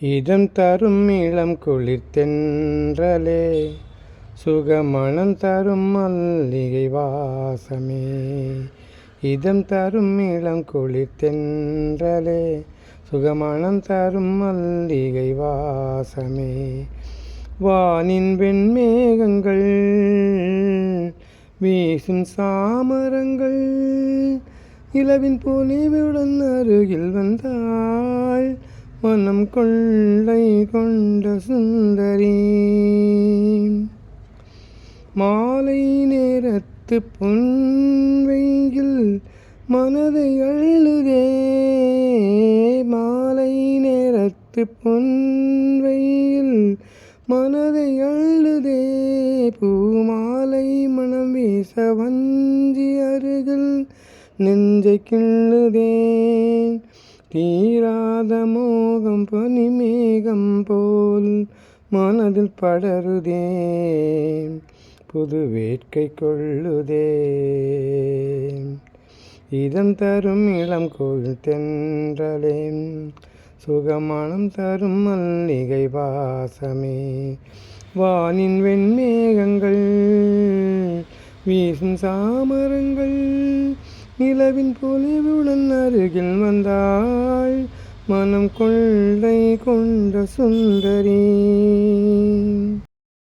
இதம் தரும் இளம் குளிர் தென்றலே, சுகமணம் தரும் மல்லிகை வாசமே. இதம் தரும் இளம் குளிர் தென்றலே, சுகமணம் தரும் மல்லிகை வாசமே. வானின் வெண்மேகங்கள் வீசும் சாமரங்கள், இளவின் பொலிவுடன் அருகில் வந்தாள் மனம் கொள்ளை கொண்ட சுந்தரி. மாலை நேரத்து பொன்வெயில் மனதை அள்ளுதே, மாலை நேரத்து பொன்வெயில் மனதை அள்ளுதே. பூமாலை மனம் வீச வஞ்சி அருகில் நெஞ்சை கிள்ளுதே. தீராத மோகம் பனிமேகம் போல் மனதில் படருதே, புது வேட்கை கொள்ளுதே. இதம் தரும் இளம் கோயில் தென்றலே, சுகமணம் தரும் மல்லிகை வாசமே. வானின் வெண்மேகங்கள் வீசும் சாமரங்கள், நிலவின் பொலிவுடன் அருகில் வந்தாள் மனம் கொள்ளை கொண்ட சுந்தரி.